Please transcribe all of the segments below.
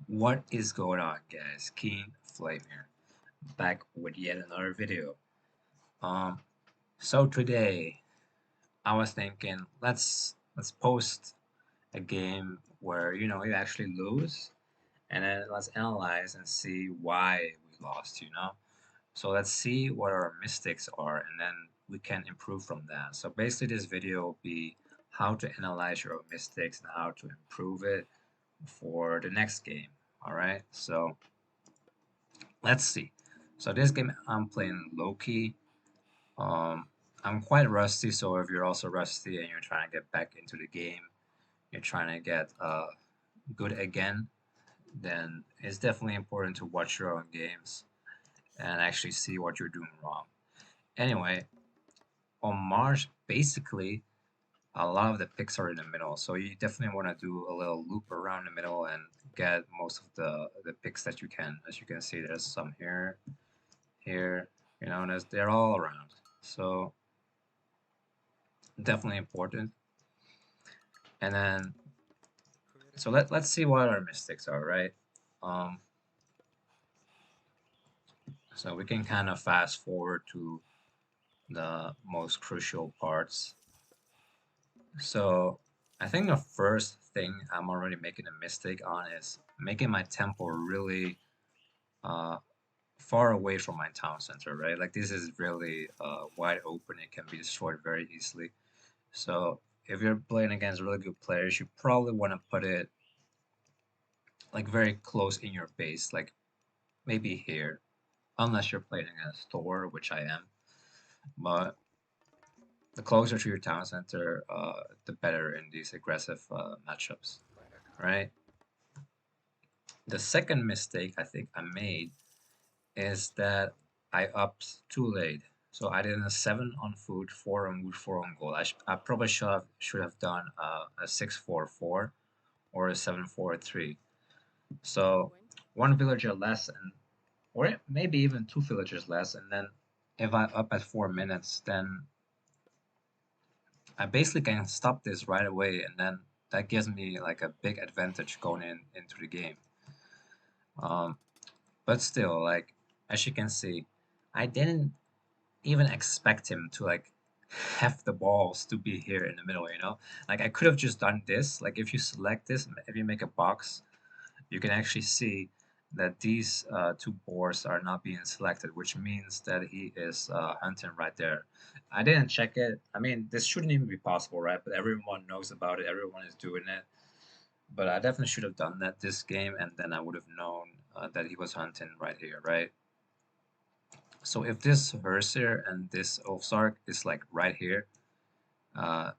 What is going on, guys? Keen Flame here, back with yet another video. Um, so today I was thinking let's post a game where you actually lose, and then let's analyze and see why we lost. So let's see what our mistakes are, and then we can improve from that. So basically, this video will be how to analyze your mistakes and how to improve it for the next game. All right, so let's see. So this game I'm playing low key. Um, I'm quite rusty, so if you're also rusty and you're trying to get back into the game, you're trying to get good again, then it's definitely important to watch your own games and actually see what you're doing wrong. Anyway, on Mars, basically a lot of the picks are in the middle, so you definitely want to do a little loop around the middle and get most of the picks that you can. As you can see, there's some here, and they're all around. So definitely important. And then, so let's see what our mistakes are, right? Um, so we can kind of fast forward to the most crucial parts. So I think the first thing I'm already making a mistake on is making my tempo really uh, far away from my town center, right? Like this is really wide open. It can be destroyed very easily. So if you're playing against really good players, you probably want to put it like very close in your base, like maybe here, unless you're playing against Thor, which I am. But the closer to your town center, the better in these aggressive matchups, right? The second mistake I think I made is that I upped too late. So I did a 7 on food, 4 on wood, 4 on gold. I probably should have done a 6-4-4 or a 7-4-3. So one villager less, and or maybe even two villagers less, and then if I up at 4 minutes, then I basically can stop this right away, and then that gives me like a big advantage going into the game. Um, but still, like as you can see, I didn't even expect him to like have the balls to be here in the middle. Like I could have just done this. Like if you select this, if you make a box, you can actually see that these two boars are not being selected, which means that he is hunting right there. I didn't check it. I mean, this shouldn't even be possible, right? But everyone knows about it. Everyone is doing it. But I definitely should have done that this game, and then I would have known that he was hunting right here, right? So if this Herser and this Ulfsark is like right here, uh,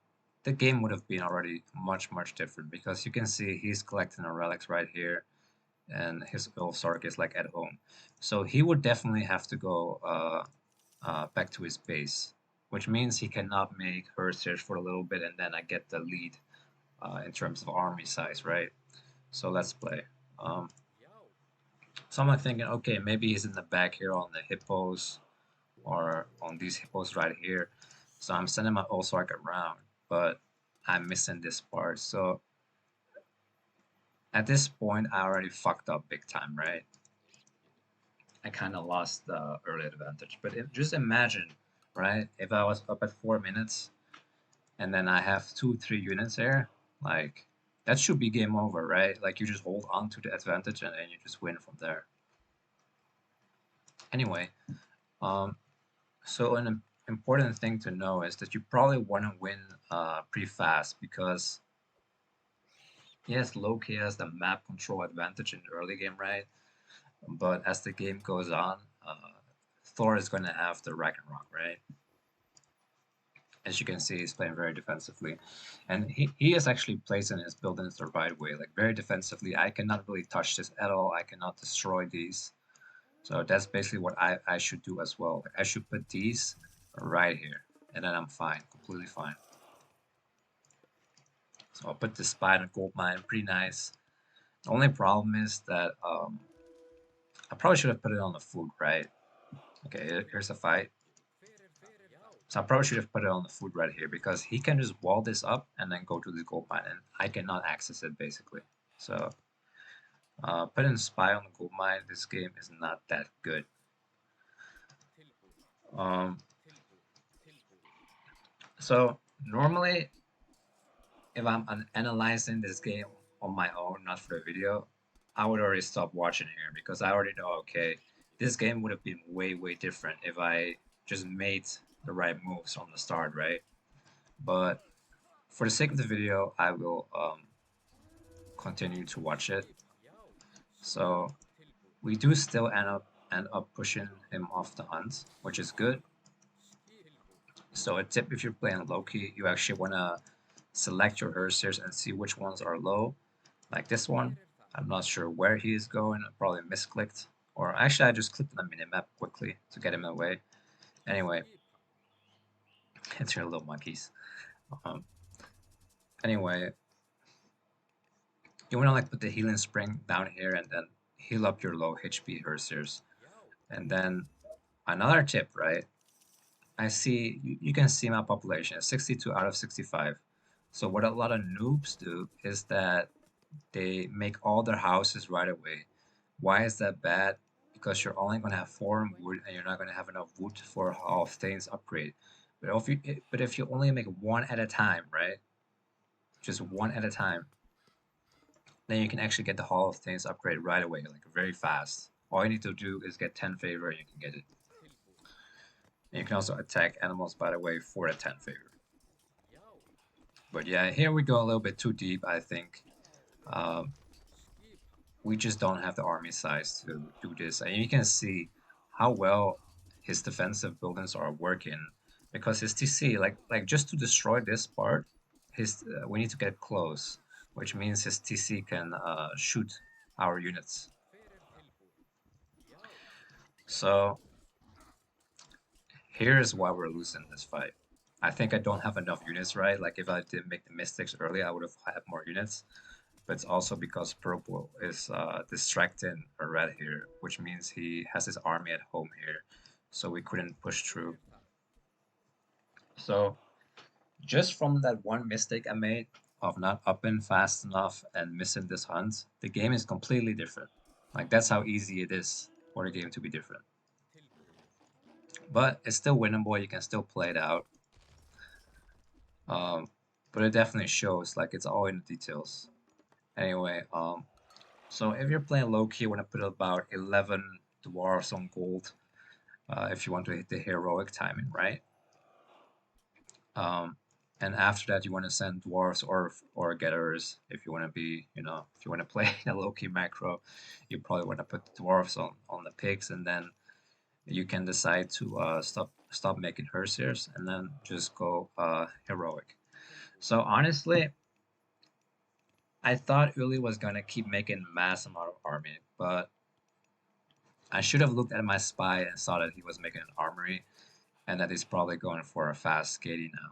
the game would have been already much, much different because you can see he's collecting the relics right here and his Ulfsark is like at home. So he would definitely have to go back to his base, which means he cannot make her search for a little bit and then I get the lead in terms of army size, right? So let's play. Um, so I'm like thinking, okay, maybe he's in the back here on the hippos or on these hippos right here. So I'm sending my Ulfsark around, but I'm missing this part. So at this point, I already fucked up big time, right? I kind of lost the early advantage. But just imagine, right? If I was up at 4 minutes and then I have 2, 3 units there, like that should be game over, right? Like you just hold on to the advantage and then you just win from there. Anyway, um, so an important thing to know is that you probably want to win pretty fast because yes, Loki has the map control advantage in the early game, right? But as the game goes on, Thor is going to have the Ragnarok, right? As you can see, he's playing very defensively. And he is actually placing his buildings the right way, like very defensively. I cannot really touch this at all. I cannot destroy these. So that's basically what I should do as well. Like I should put these right here. And then I'm fine, completely fine. So I'll put the spider gold mine, pretty nice. The only problem is that I probably should have put it on the food, right? Okay, here's a fight. So I probably should have put it on the food right here because he can just wall this up and then go to the gold mine and I cannot access it basically. So Putting spy on the gold mine, this game is not that good. Um, so normally, if I'm analyzing this game on my own, not for the video, I would already stop watching here because I already know, okay, this game would have been way, way different if I just made the right moves from the start, right? But for the sake of the video, I will continue to watch it. So we do still end up pushing him off the hunt, which is good. So a tip if you're playing Loki, you actually want to select your Ursirs and see which ones are low. Like this one, I'm not sure where he is going. I probably misclicked. Or actually, I just clicked on the minimap quickly to get him away. Anyway, it's your little monkeys. Um, anyway, you want to like put the healing spring down here and then heal up your low HP Ursirs. And then another tip, right? I see you can see my population is 62 out of 65. So what a lot of noobs do is that they make all their houses right away. Why is that bad? Because you're only going to have 4 wood and you're not going to have enough wood for Hall of Things upgrade. But if you only make one at a time, right? Just one at a time, then you can actually get the Hall of Things upgrade right away, like very fast. All you need to do is get 10 favor and you can get it. And you can also attack animals, by the way, for a 10 favor. But yeah, here we go a little bit too deep, I think. Um, we just don't have the army size to do this. And you can see how well his defensive buildings are working because his TC, like just to destroy this part, his we need to get close, which means his TC can shoot our units. So here's why we're losing this fight. I think I don't have enough units, right? Like if I didn't make the mistakes early, I would have had more units. But it's also because purple is distracting red here, which means he has his army at home here, so we couldn't push through. So just from that one mistake I made of not upping fast enough and missing this hunt, the game is completely different. Like that's how easy it is for the game to be different. But it's still winnable. You can still play it out. Um, but it definitely shows like it's all in the details. Anyway, so if you're playing low key, you want to put about 11 dwarves on gold if you want to hit the heroic timing, right? Um, and after that, you want to send dwarves or getters if you want to be, if you want to play a low key macro, you probably want to put the dwarves on the pigs, and then you can decide to stop making hersiers and then just go heroic. So honestly, I thought Uli was gonna keep making mass amount of army, but I should have looked at my spy and saw that he was making an armory and that he's probably going for a fast skating now.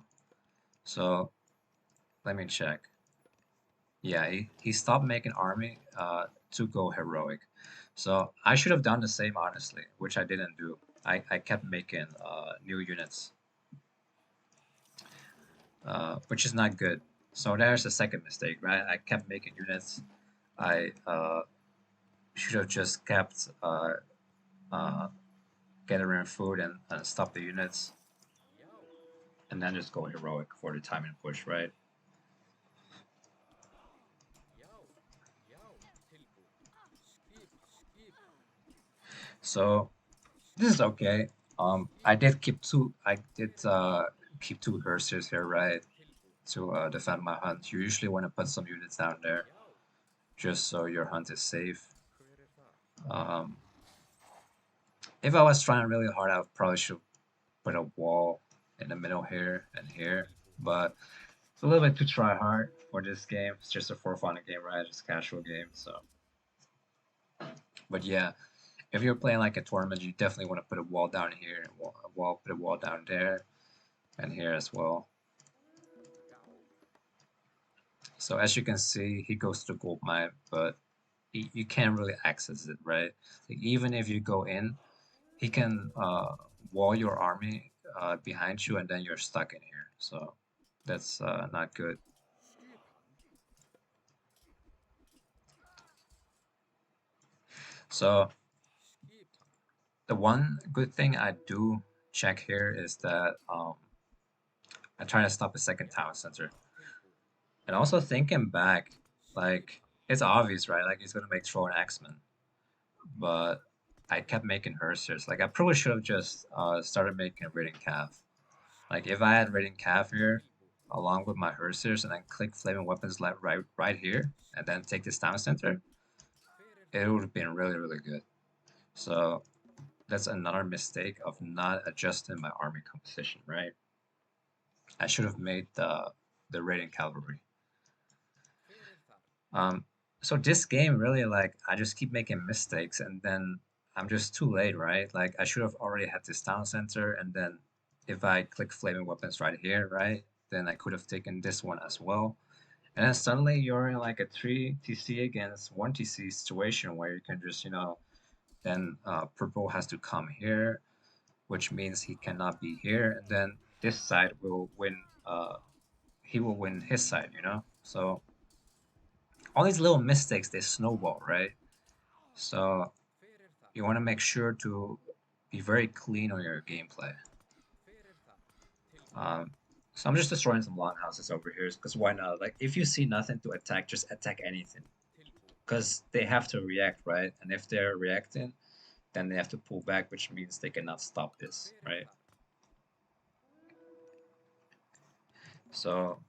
So let me check. Yeah, he stopped making army to go heroic. So I should have done the same honestly, which I didn't do. I kept making new units, which is not good. So there's the second mistake, right? I kept making units. I should have just kept uh, gathering food and stop the units, and then just go heroic for the time and push, right? So this is okay. I did keep two. I did keep two Hersers here, right, to defend my hunt. You usually want to put some units down there just so your hunt is safe. Um, if I was trying really hard, I probably should put a wall in the middle here and here, but it's a little bit too try hard for this game. It's just a for fun game, right? Just a casual game. So, but yeah, if you're playing like a tournament, you definitely want to put a wall down here, put a wall down there, and here as well. So as you can see, he goes to the gold mine, but you can't really access it, right? Like even if you go in, he can wall your army behind you, and then you're stuck in here. So that's not good. So the one good thing I do check here is that I try to stop a second town center. And also thinking back, like it's obvious, right? Like he's gonna make throw an X-Men, but I kept making Hersers. Like I probably should have just started making a raiding calf. Like if I had raiding calf here, along with my Hersers, and then click flaming weapons like right here, and then take this town center, it would have been really really good. So that's another mistake of not adjusting my army composition, right? I should have made the raiding cavalry. Um, so this game really like I just keep making mistakes and then I'm just too late, right? Like I should have already had this town center and then if I click flaming weapons right here, right, then I could have taken this one as well. And then suddenly you're in like a 3 TC against 1 TC situation where you can just, then purple has to come here, which means he cannot be here, and then this side will win. He will win his side. So all these little mistakes they snowball, right? So you want to make sure to be very clean on your gameplay. Um, so I'm just destroying some longhouses over here because why not? Like if you see nothing to attack, just attack anything because they have to react, right? And if they're reacting, then they have to pull back, which means they cannot stop this, right? So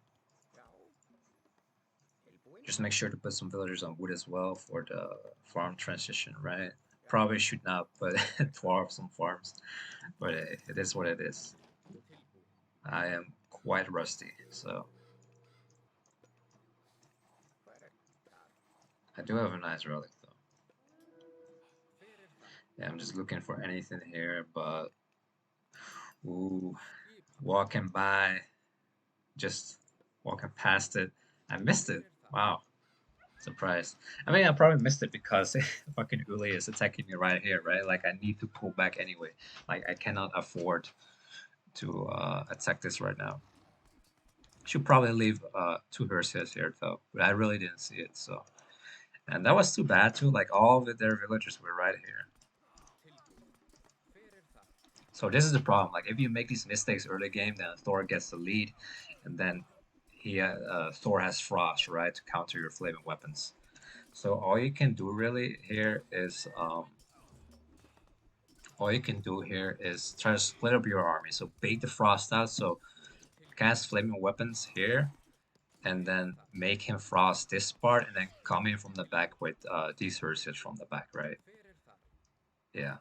just make sure to put some villagers on wood as well for the farm transition, right? Probably should not put dwarves on farms, but it is what it is. I am quite rusty, so I do have a nice relic though. Yeah, I'm just looking for anything here, but ooh, walking by, just walking past it, I missed it. Wow, surprise. I mean, I probably missed it because fucking Uli is attacking me right here, right? Like I need to pull back anyway. Like I cannot afford to attack this right now. Should probably leave two Hersias here though, but I really didn't see it. So, and that was too bad too. Like all of their villagers were right here. So this is the problem. Like if you make these mistakes early game, then Thor gets the lead, and then Thor has frost, right, to counter your flaming weapons. So all you can do here is try to split up your army. So bait the frost out. So cast flaming weapons here, and then make him frost this part, and then come in from the back with these verses from the back, right? Yeah.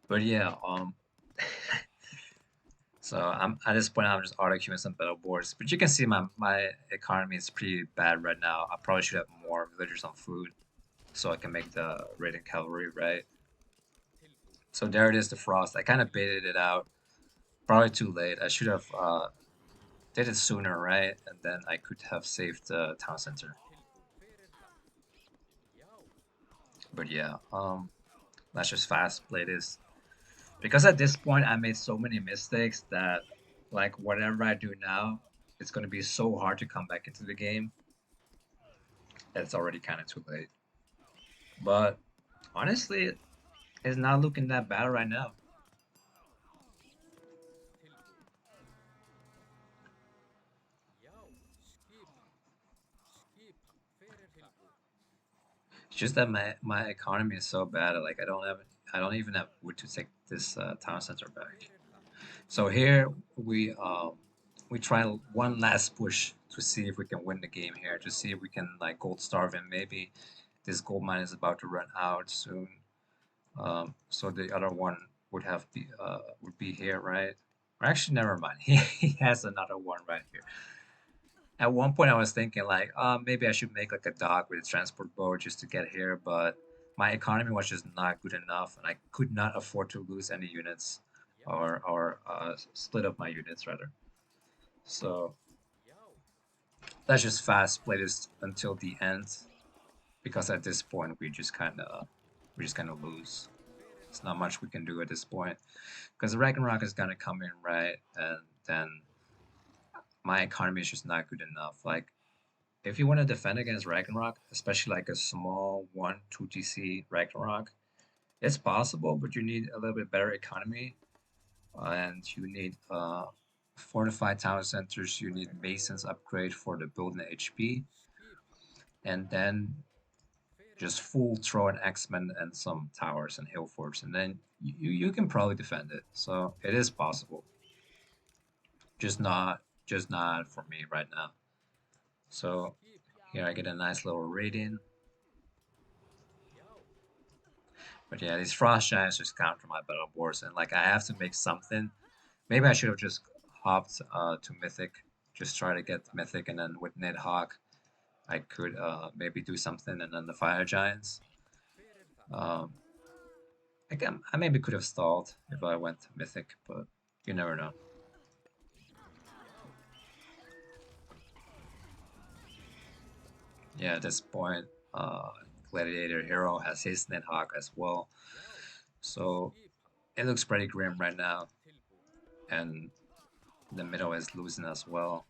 But yeah, so I'm at this point I'm just auto queuing some battle boards. But you can see my economy is pretty bad right now. I probably should have more villagers on food so I can make the raiding cavalry, right? So there it is, the frost. I kind of baited it out. Probably too late. I should have did it sooner, right? And then I could have saved the town center. But yeah, let's just fast play this because at this point I made so many mistakes that like whatever I do now, it's gonna be so hard to come back into the game. It's already kind of too late. But honestly, it's not looking that bad right now. It's just that my economy is so bad. Like I don't even have wood to take this town center back. So here we try one last push to see if we can win the game here. To see if we can like gold starve him. Maybe this gold mine is about to run out soon. So the other one would be here, right? Or actually, never mind. He has another one right here. At one point, I was thinking like, maybe I should make like a dock with a transport boat just to get here, but my economy was just not good enough, and I could not afford to lose any units or split up my units rather. So let's just fast play this until the end, because at this point we just kind of lose. There's not much we can do at this point because the Ragnarok is gonna come in, right, and then my economy is just not good enough. Like if you want to defend against Ragnarok, especially like a small 1 2 TC Ragnarok, it's possible, but you need a little bit better economy, and you need fortified town centers. You need Mason's upgrade for the building HP, and then just full throw an X-Men and some towers and hill forts, and then you can probably defend it. So it is possible, just not for me right now. So here I get a nice little rating. But yeah, these frost giants just counter my battle boards, and like I have to make something. Maybe I should have just hopped to mythic, just try to get mythic, and then with Nidhogg I could maybe do something, and then the fire giants. Um, I maybe could have stalled if I went to mythic, but you never know. Yeah, at this point, Gladiator Hero has his Nidhogg as well, so it looks pretty grim right now, and the middle is losing as well.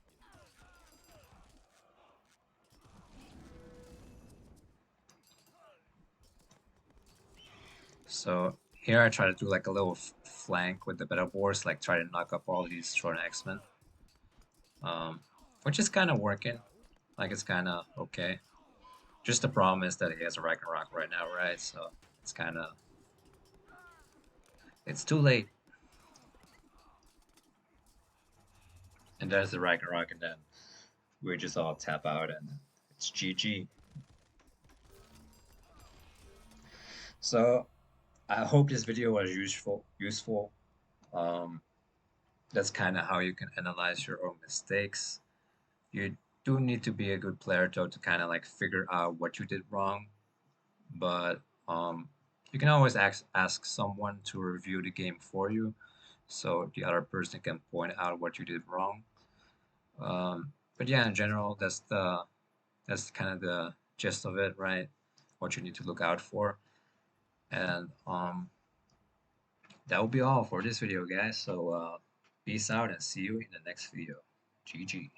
So here I try to do like a little flank with the better boards, like try to knock up all these short X-Men, um, which is kind of working. Like it's kind of okay. Just the problem is that he has a Ragnarok right now, right? So it's kind of it's too late. And there's the Ragnarok, and then we just all tap out, and it's GG. So I hope this video was useful. Useful. Um, that's kind of how you can analyze your own mistakes. You do need to be a good player though to kind of like figure out what you did wrong, but you can always ask someone to review the game for you, so the other person can point out what you did wrong. But yeah, in general, that's kind of the gist of it, right? What you need to look out for, and that will be all for this video, guys. So peace out and see you in the next video. GG.